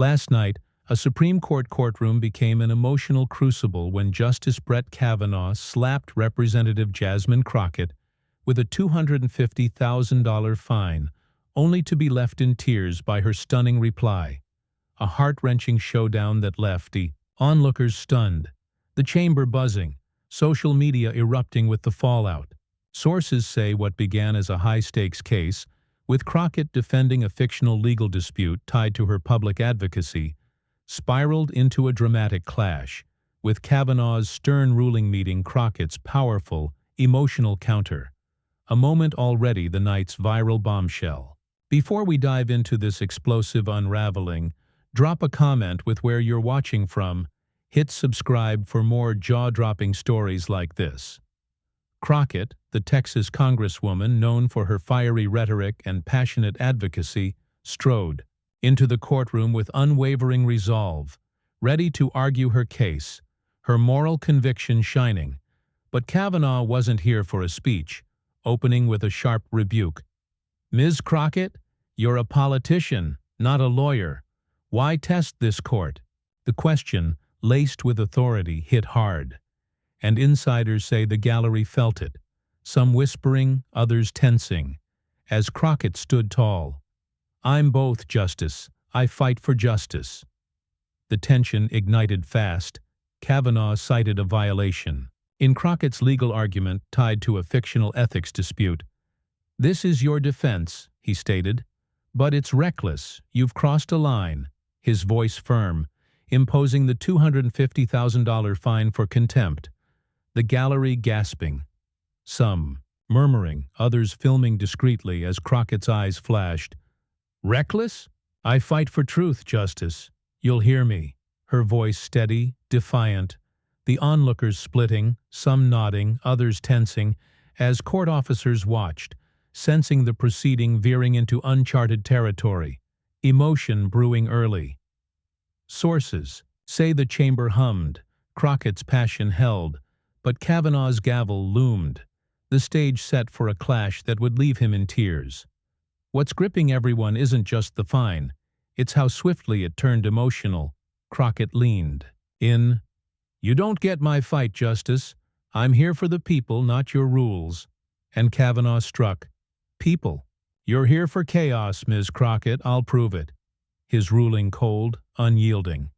Last night, a Supreme Court courtroom became an emotional crucible when Justice Brett Kavanaugh slapped Representative Jasmine Crockett with a $250,000 fine, only to be left in tears by her stunning reply. A heart-wrenching showdown that left the onlookers stunned, the chamber buzzing, social media erupting with the fallout. Sources say what began as a high-stakes case, with Crockett defending a fictional legal dispute tied to her public advocacy, spiraled into a dramatic clash, with Kavanaugh's stern ruling meeting Crockett's powerful, emotional counter. A moment already the night's viral bombshell. Before we dive into this explosive unraveling, drop a comment with where you're watching from. Hit subscribe for more jaw-dropping stories like this. Crockett, the Texas congresswoman known for her fiery rhetoric and passionate advocacy, strode into the courtroom with unwavering resolve, ready to argue her case, her moral conviction shining. But Kavanaugh wasn't here for a speech, opening with a sharp rebuke. "Ms. Crockett, you're a politician, not a lawyer. Why test this court?" The question, laced with authority, hit hard. And insiders say the gallery felt it, some whispering, others tensing, as Crockett stood tall. "I'm both, Justice. I fight for justice." The tension ignited fast. Kavanaugh cited a violation. In Crockett's legal argument tied to a fictional ethics dispute, "This is your defense," he stated, "but it's reckless. You've crossed a line," his voice firm, imposing the $250,000 fine for contempt. The gallery gasping, some murmuring, others filming discreetly as Crockett's eyes flashed. "Reckless? I fight for truth, Justice. You'll hear me." Her voice steady, defiant, the onlookers splitting, some nodding, others tensing, as court officers watched, sensing the proceeding veering into uncharted territory, emotion brewing early. Sources say the chamber hummed, Crockett's passion held, but Kavanaugh's gavel loomed, the stage set for a clash that would leave him in tears. What's gripping everyone isn't just the fine, it's how swiftly it turned emotional. Crockett leaned in. "You don't get my fight, Justice. I'm here for the people, not your rules." And Kavanaugh struck. "People. You're here for chaos, Ms. Crockett, I'll prove it." His ruling cold, unyielding.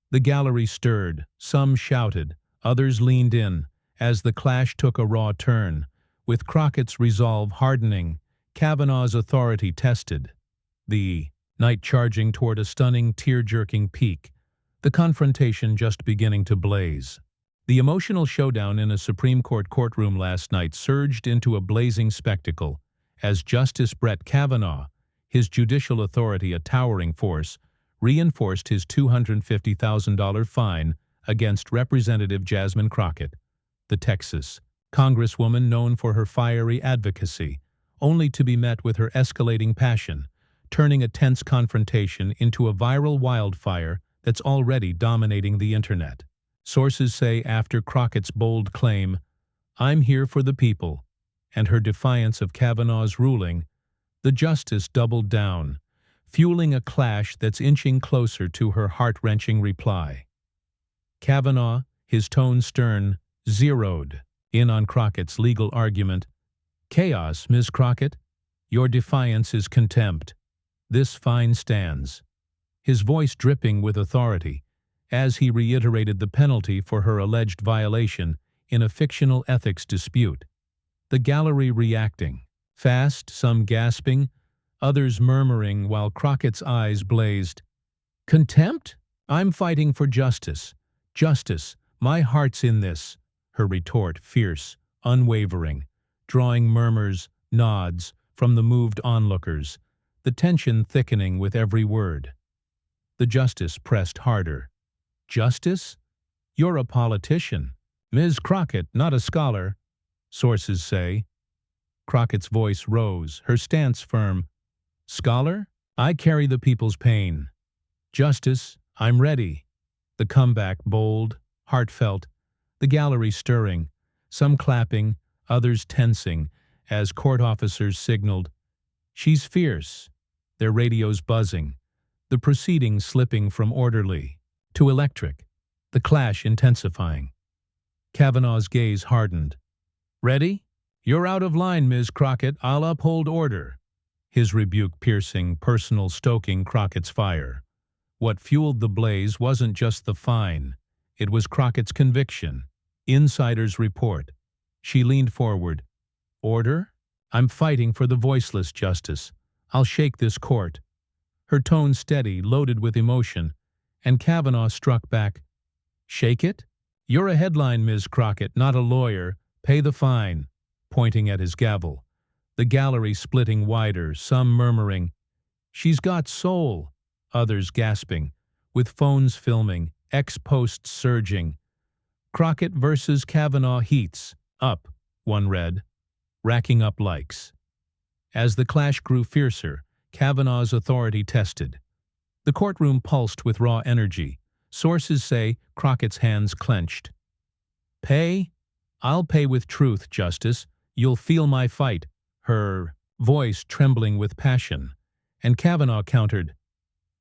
The gallery stirred, some shouted, others leaned in, as the clash took a raw turn, with Crockett's resolve hardening, Kavanaugh's authority tested. The night charging toward a stunning, tear-jerking peak, the confrontation just beginning to blaze. The emotional showdown in a Supreme Court courtroom last night surged into a blazing spectacle, as Justice Brett Kavanaugh, his judicial authority a towering force, reinforced his $250,000 fine against Representative Jasmine Crockett, the Texas congresswoman known for her fiery advocacy, only to be met with her escalating passion, turning a tense confrontation into a viral wildfire that's already dominating the internet. Sources say after Crockett's bold claim, "I'm here for the people," and her defiance of Kavanaugh's ruling, the justice doubled down, fueling a clash that's inching closer to her heart-wrenching reply. Kavanaugh, his tone stern, zeroed in on Crockett's legal argument. "Chaos, Ms. Crockett. Your defiance is contempt. This fine stands." His voice dripping with authority, as he reiterated the penalty for her alleged violation in a fictional ethics dispute. The gallery reacting, fast, some gasping, others murmuring while Crockett's eyes blazed. "Contempt? I'm fighting for justice. Justice, my heart's in this." Her retort fierce, unwavering, drawing murmurs, nods from the moved onlookers, the tension thickening with every word. The justice pressed harder. "Justice? You're a politician. Ms. Crockett, not a scholar," sources say. Crockett's voice rose, her stance firm. "Scholar? I carry the people's pain. Justice, I'm ready." The comeback bold, heartfelt, the gallery stirring, some clapping, others tensing, as court officers signaled, "She's fierce," their radios buzzing, the proceedings slipping from orderly to electric, the clash intensifying. Kavanaugh's gaze hardened. "Ready? You're out of line, Ms. Crockett. I'll uphold order." His rebuke piercing, personal, stoking Crockett's fire. What fueled the blaze wasn't just the fine. It was Crockett's conviction. Insiders report. She leaned forward. "Order? I'm fighting for the voiceless, Justice. I'll shake this court." Her tone steady, loaded with emotion, and Kavanaugh struck back. "Shake it? You're a headline, Ms. Crockett, not a lawyer. Pay the fine," pointing at his gavel. The gallery splitting wider, some murmuring, "She's got soul," others gasping, with phones filming, ex-posts surging. "Crockett versus Kavanaugh heats up," one read, racking up likes. As the clash grew fiercer, Kavanaugh's authority tested. The courtroom pulsed with raw energy. Sources say Crockett's hands clenched. "Pay? I'll pay with truth, Justice. You'll feel my fight," her voice trembling with passion. And Kavanaugh countered,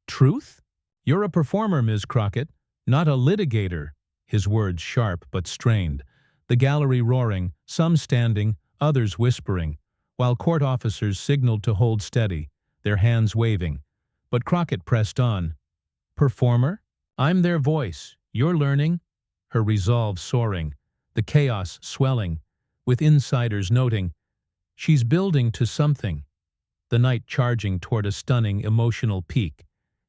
"Truth? You're a performer, Ms. Crockett, not a litigator," his words sharp but strained. The gallery roaring, some standing, others whispering, while court officers signaled to hold steady, their hands waving. But Crockett pressed on. "Performer? I'm their voice. You're learning?" Her resolve soaring, the chaos swelling, with insiders noting, "She's building to something." The night charging toward a stunning emotional peak,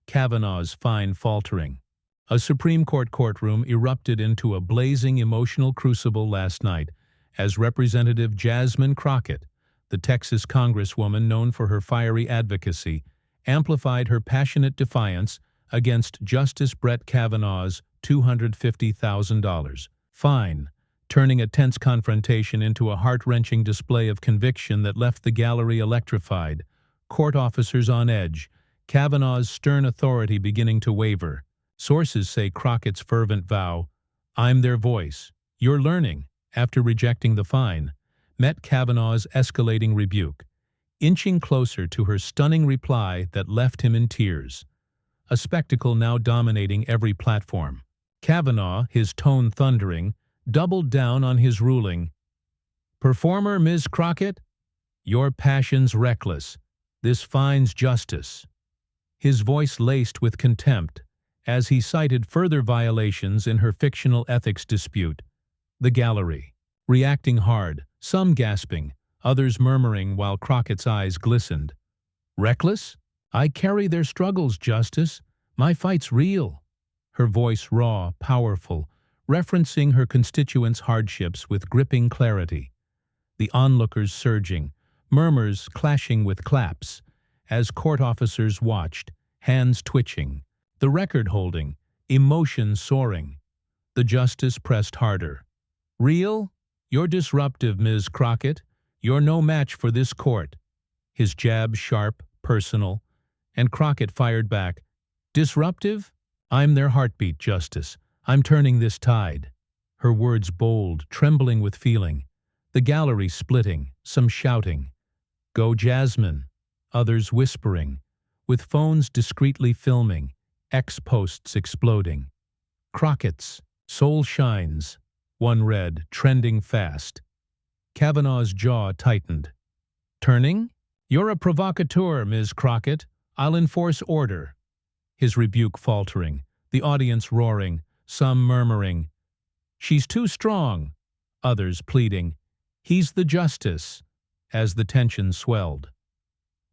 Kavanaugh's fine faltering. A Supreme Court courtroom erupted into a blazing emotional crucible last night as Representative Jasmine Crockett, the Texas Congresswoman known for her fiery advocacy, amplified her passionate defiance against Justice Brett Kavanaugh's $250,000 fine, turning a tense confrontation into a heart-wrenching display of conviction that left the gallery electrified, court officers on edge, Kavanaugh's stern authority beginning to waver. Sources say Crockett's fervent vow, "I'm their voice, you're learning," after rejecting the fine, met Kavanaugh's escalating rebuke, inching closer to her stunning reply that left him in tears. A spectacle now dominating every platform. Kavanaugh, his tone thundering, doubled down on his ruling. "Performer, Ms. Crockett? Your passion's reckless. This fine's justice." His voice laced with contempt, as he cited further violations in her fictional ethics dispute. The gallery, reacting hard, some gasping, others murmuring while Crockett's eyes glistened. "Reckless? I carry their struggles, Justice. My fight's real." Her voice raw, powerful, referencing her constituents' hardships with gripping clarity. The onlookers surging, murmurs clashing with claps, as court officers watched, hands twitching, the record holding, emotion soaring. The justice pressed harder. "Real? You're disruptive, Ms. Crockett. You're no match for this court." His jab sharp, personal, and Crockett fired back. "Disruptive? I'm their heartbeat, Justice. I'm turning this tide." Her words bold, trembling with feeling. The gallery splitting, some shouting, "Go Jasmine," others whispering, with phones discreetly filming, ex-posts exploding. "Crockett's soul shines," one read, trending fast. Kavanaugh's jaw tightened. "Turning? You're a provocateur, Ms. Crockett. I'll enforce order." His rebuke faltering, the audience roaring, some murmuring, "She's too strong," others pleading, "He's the justice," as the tension swelled.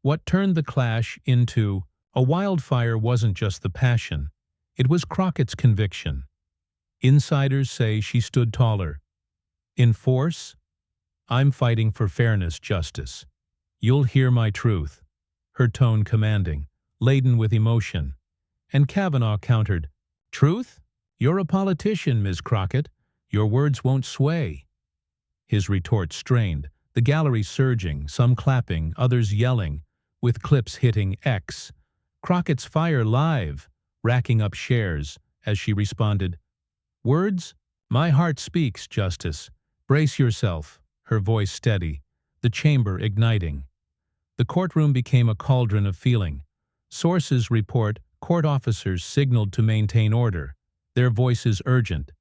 What turned the clash into a wildfire wasn't just the passion, it was Crockett's conviction. Insiders say she stood taller. "In force? I'm fighting for fairness, Justice. You'll hear my truth," her tone commanding, laden with emotion. And Kavanaugh countered, "Truth? You're a politician, Ms. Crockett. Your words won't sway." His retort strained, the gallery surging, some clapping, others yelling, with clips hitting X. Crockett's fire live, racking up shares, as she responded, "Words? My heart speaks, Justice. Brace yourself," her voice steady, the chamber igniting. The courtroom became a cauldron of feeling. Sources report Court officers signaled to maintain order, their voices urgent.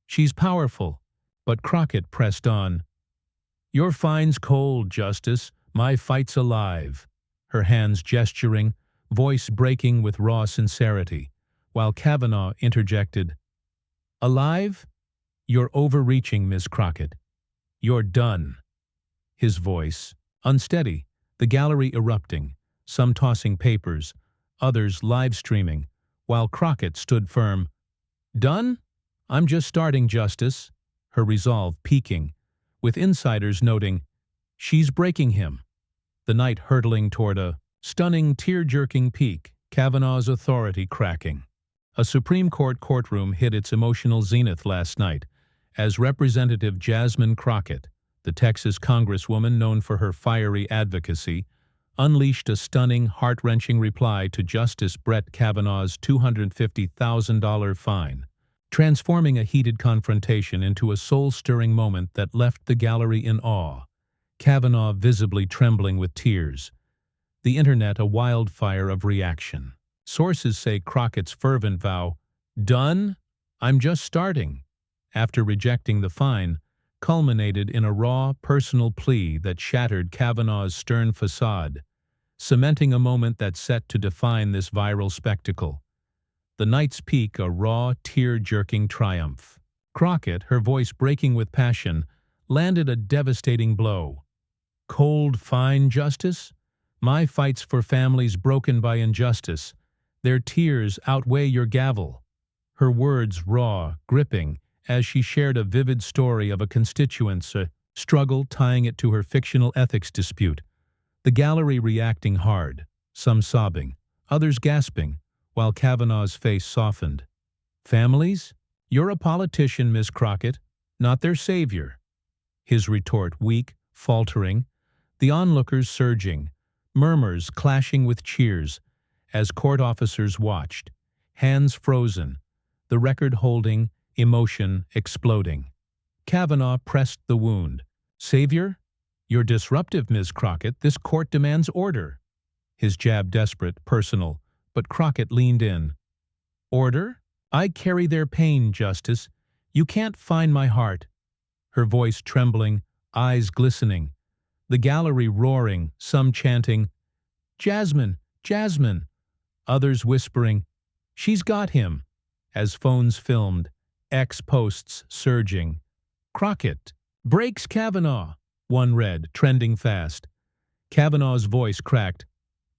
"She's powerful," but Crockett pressed on. "Your fine's cold, Justice. My fight's alive." Her hands gesturing, voice breaking with raw sincerity, while Kavanaugh interjected, "Alive? You're overreaching, Miss Crockett. You're done." His voice, unsteady, the gallery erupting, some tossing papers, others live streaming, while Crockett stood firm. "Done? I'm just starting, Justice." Her resolve peaking, with insiders noting, "She's breaking him." The night hurtling toward a stunning, tear-jerking peak, Kavanaugh's authority cracking. A Supreme Court courtroom hit its emotional zenith last night as Representative Jasmine Crockett, the Texas Congresswoman known for her fiery advocacy, unleashed a stunning, heart-wrenching reply to Justice Brett Kavanaugh's $250,000 fine, transforming a heated confrontation into a soul-stirring moment that left the gallery in awe, Kavanaugh visibly trembling with tears. The internet a wildfire of reaction. Sources say Crockett's fervent vow, "Done? I'm just starting," after rejecting the fine, culminated in a raw, personal plea that shattered Kavanaugh's stern facade, cementing a moment that's set to define this viral spectacle. The night's peak a raw, tear-jerking triumph. Crockett, her voice breaking with passion, landed a devastating blow. "Cold fine, Justice? My fight's for families broken by injustice. Their tears outweigh your gavel." Her words raw, gripping, as she shared a vivid story of a constituent's struggle tying it to her fictional ethics dispute. The gallery reacting hard, some sobbing, others gasping, while Kavanaugh's face softened. "Families? You're a politician, Miss Crockett, not their savior." His retort weak, faltering, the onlookers surging, murmurs clashing with cheers, as court officers watched, hands frozen, the record holding, emotion exploding. Kavanaugh pressed the wound. "Savior? You're disruptive, Ms. Crockett. This court demands order." His jab desperate, personal, but Crockett leaned in. "Order? I carry their pain, Justice. You can't find my heart." Her voice trembling, eyes glistening. The gallery roaring, some chanting, "Jasmine, Jasmine," others whispering, "She's got him," as phones filmed, X posts surging. "Crockett breaks Kavanaugh," one read, trending fast. Kavanaugh's voice cracked.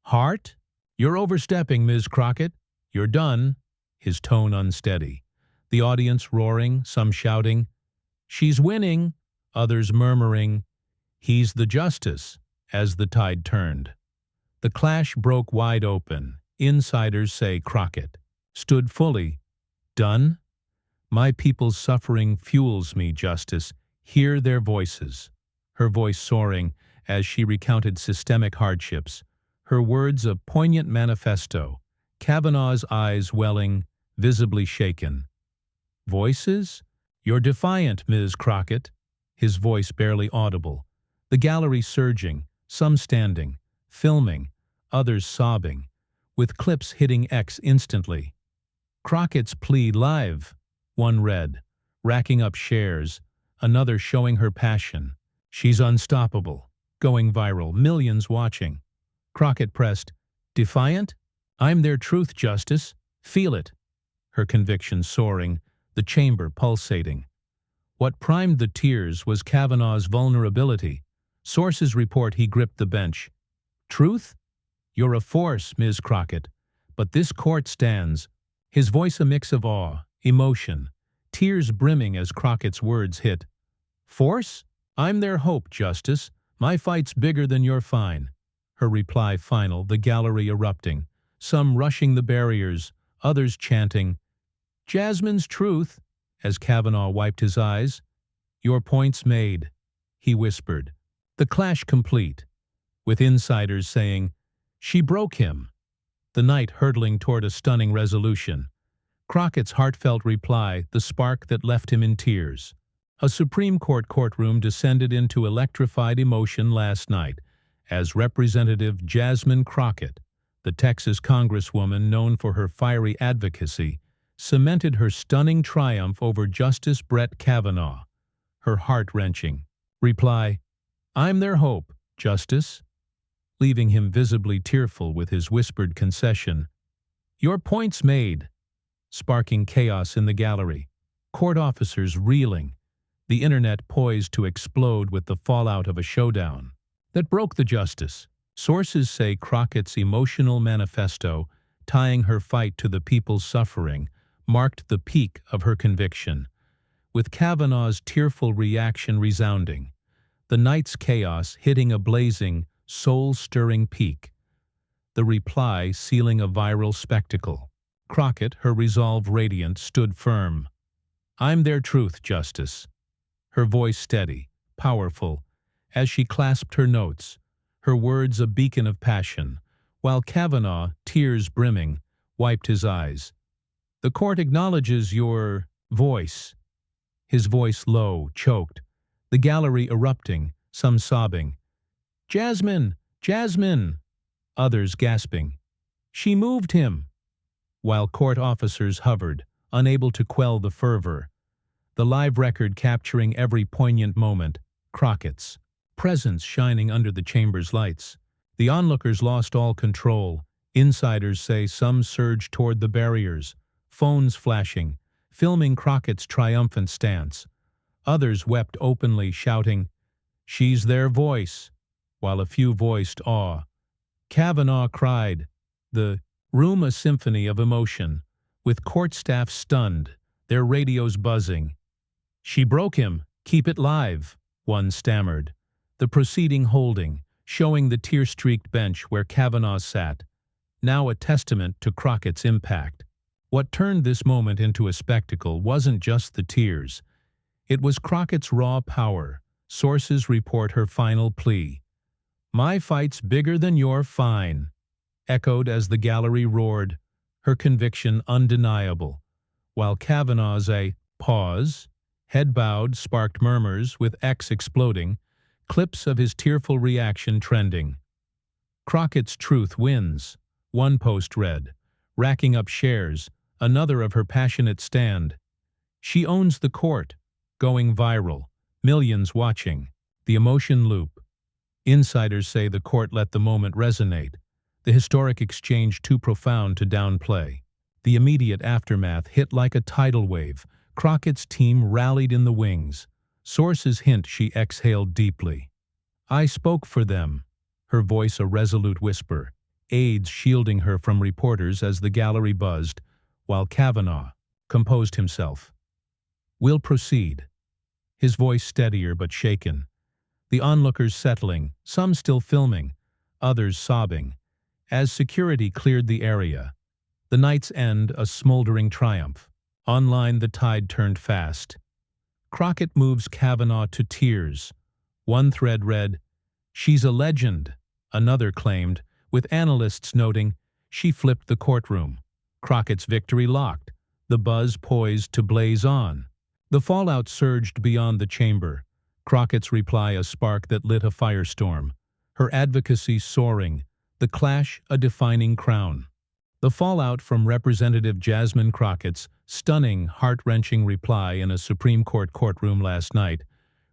"Heart? You're overstepping, Ms. Crockett. You're done." His tone unsteady. The audience roaring, some shouting, "She's winning," others murmuring, "He's the justice," as the tide turned. The clash broke wide open. Insiders say Crockett stood fully. "Done? My people's suffering fuels me, Justice. Hear their voices." Her voice soaring as she recounted systemic hardships, her words a poignant manifesto, Kavanaugh's eyes welling, visibly shaken. "Voices? You're defiant, Ms. Crockett." His voice barely audible. The gallery surging, some standing, filming, others sobbing, with clips hitting X instantly. "Crockett's plea live," one read, racking up shares, another showing her passion. "She's unstoppable," going viral, millions watching. Crockett pressed, "Defiant? I'm their truth, Justice. Feel it." Her conviction soaring, the chamber pulsating. What primed the tears was Kavanaugh's vulnerability. Sources report he gripped the bench. "Truth? You're a force, Ms. Crockett, but this court stands." His voice a mix of awe, emotion, tears brimming as Crockett's words hit. "Force? I'm their hope, Justice. My fight's bigger than your fine." Her reply final, the gallery erupting, some rushing the barriers, others chanting, "Jasmine's truth," as Kavanaugh wiped his eyes. "Your point's made," he whispered. The clash complete, with insiders saying, "She broke him." The night hurtling toward a stunning resolution. Crockett's heartfelt reply, the spark that left him in tears. A Supreme Court courtroom descended into electrified emotion last night as Representative Jasmine Crockett, The Texas Congresswoman, known for her fiery advocacy, cemented her stunning triumph over Justice Brett Kavanaugh. Her heart-wrenching reply, "I'm their hope, Justice," leaving him visibly tearful with his whispered concession, "Your point's made," sparking chaos in the gallery. Court officers reeling, the internet poised to explode with the fallout of a showdown that broke the justice. Sources say Crockett's emotional manifesto, tying her fight to the people's suffering, marked the peak of her conviction, with Kavanaugh's tearful reaction resounding, the night's chaos hitting a blazing, soul-stirring peak, the reply sealing a viral spectacle. Crockett, her resolve radiant, stood firm. "I'm their truth, Justice," her voice steady, powerful, as she clasped her notes, her words a beacon of passion, while Kavanaugh, tears brimming, wiped his eyes. "The court acknowledges your voice." His voice low, choked, the gallery erupting, some sobbing. "Jasmine! Jasmine!" Others gasping. "She moved him!" While court officers hovered, unable to quell the fervor, the live record capturing every poignant moment, Crockett's presence shining under the chamber's lights. The onlookers lost all control. Insiders say some surged toward the barriers, phones flashing, filming Crockett's triumphant stance. Others wept openly, shouting, "She's their voice," while a few voiced awe. Kavanaugh cried, the room a symphony of emotion, with court staff stunned, their radios buzzing. "She broke him, keep it live," one stammered, the proceeding holding, showing the tear-streaked bench where Kavanaugh sat, now a testament to Crockett's impact. What turned this moment into a spectacle wasn't just the tears. It was Crockett's raw power. Sources report her final plea, "My fight's bigger than your fine," echoed as the gallery roared, her conviction undeniable, while Kavanaugh's pause, head bowed, sparked murmurs, with X exploding, clips of his tearful reaction trending. "Crockett's truth wins," one post read, racking up shares, another of her passionate stand. "She owns the court," going viral, millions watching. The emotion loop. Insiders say the court let the moment resonate, the historic exchange too profound to downplay. The immediate aftermath hit like a tidal wave. Crockett's team rallied in the wings. Sources hint she exhaled deeply. "I spoke for them," her voice a resolute whisper, aides shielding her from reporters as the gallery buzzed, while Kavanaugh composed himself. "We'll proceed," his voice steadier but shaken. The onlookers settling, some still filming, others sobbing, as security cleared the area. The night's end a smoldering triumph. Online the tide turned fast. Crockett moves Kavanaugh to tears. One thread read, "She's a legend," another claimed, with analysts noting, "She flipped the courtroom." Crockett's victory locked, the buzz poised to blaze on. The fallout surged beyond the chamber, Crockett's reply a spark that lit a firestorm, her advocacy soaring, the clash a defining crown. The fallout from Representative Jasmine Crockett's stunning, heart-wrenching reply in a Supreme Court courtroom last night,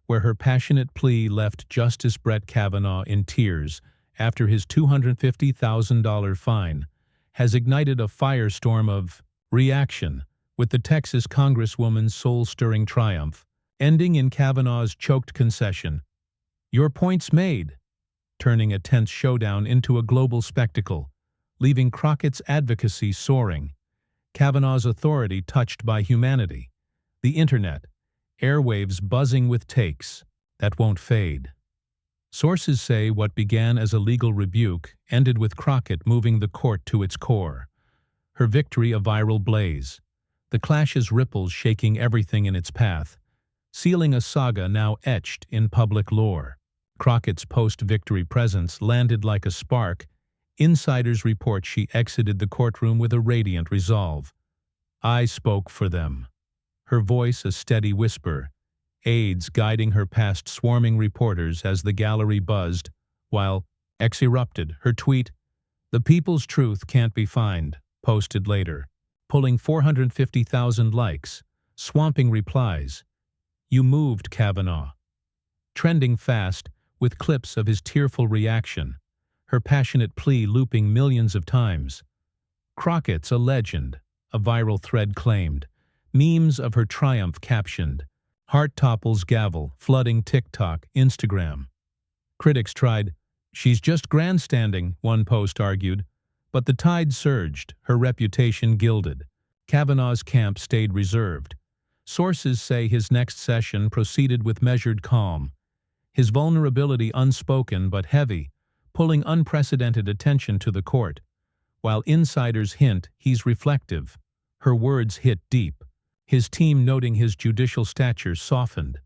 where her passionate plea left Justice Brett Kavanaugh in tears after his $250,000 fine, has ignited a firestorm of reaction, with the Texas Congresswoman's soul-stirring triumph, ending in Kavanaugh's choked concession, "Your point's made," turning a tense showdown into a global spectacle, leaving Crockett's advocacy soaring, Kavanaugh's authority touched by humanity, the internet, airwaves buzzing with takes that won't fade. Sources say what began as a legal rebuke ended with Crockett moving the court to its core, her victory a viral blaze, the clash's ripples shaking everything in its path, sealing a saga now etched in public lore. Crockett's post-victory presence landed like a spark. Insiders report she exited the courtroom with a radiant resolve. "I spoke for them." Her voice a steady whisper, aides guiding her past swarming reporters as the gallery buzzed, while X erupted, her tweet, The people's truth can't be fined, posted later, pulling 450,000 likes, swamping replies. You moved Kavanaugh. Trending fast, with clips of his tearful reaction, her passionate plea looping millions of times. Crockett's a legend, a viral thread claimed. Memes of her triumph captioned. Heart topples gavel, flooding TikTok, Instagram. Critics tried, "She's just grandstanding," one post argued. But the tide surged, her reputation gilded. Kavanaugh's camp stayed reserved. Sources say his next session proceeded with measured calm. His vulnerability unspoken but heavy, pulling unprecedented attention to the court. While insiders hint he's reflective, her words hit deep. His team noting his judicial stature softened,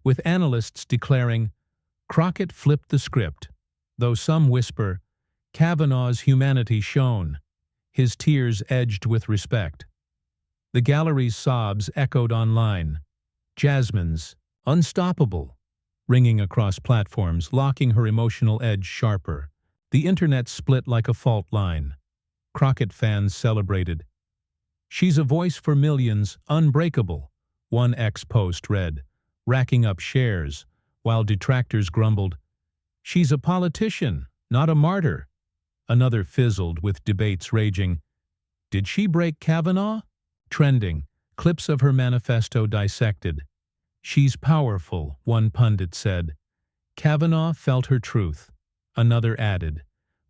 with analysts declaring, Crockett flipped the script, though some whisper, Kavanaugh's humanity shone, his tears edged with respect. The gallery's sobs echoed online. Jasmine's, unstoppable, ringing across platforms, locking her emotional edge sharper. The internet split like a fault line. Crockett fans celebrated. She's a voice for millions, unbreakable, one ex-post read, racking up shares, while detractors grumbled, she's a politician, not a martyr. Another fizzled with debates raging. Did she break Kavanaugh? Trending, clips of her manifesto dissected. She's powerful, one pundit said. Kavanaugh felt her truth. Another added,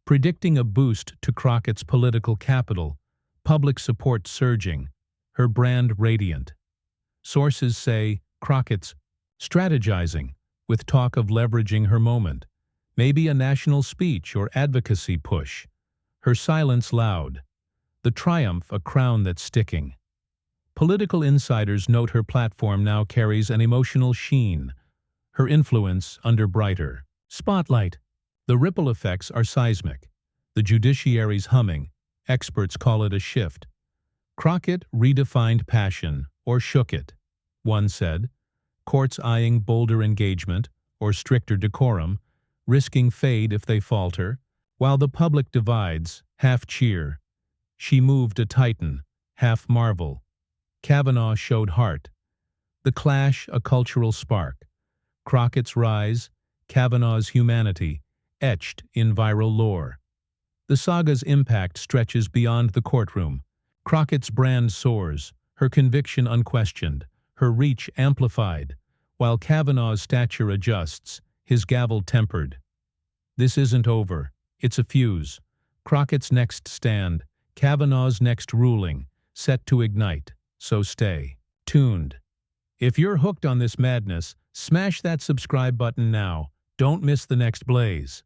predicting a boost to Crockett's political capital, public support surging, her brand radiant. Sources say Crockett's strategizing, with talk of leveraging her moment, maybe a national speech or advocacy push. Her silence loud, the triumph a crown that's sticking. Political insiders note her platform now carries an emotional sheen, her influence under brighter spotlight. The ripple effects are seismic. The judiciary's humming, experts call it a shift. Crockett redefined passion, or shook it. One said, courts eyeing bolder engagement, or stricter decorum, risking fade if they falter, while the public divides, half cheer. She moved a titan, half marvel. Kavanaugh showed heart. The clash a cultural spark. Crockett's rise, Kavanaugh's humanity, etched in viral lore. The saga's impact stretches beyond the courtroom. Crockett's brand soars, her conviction unquestioned, her reach amplified, while Kavanaugh's stature adjusts, his gavel tempered. This isn't over, it's a fuse. Crockett's next stand, Kavanaugh's next ruling, set to ignite, so stay tuned. If you're hooked on this madness, smash that subscribe button now. Don't miss the next blaze.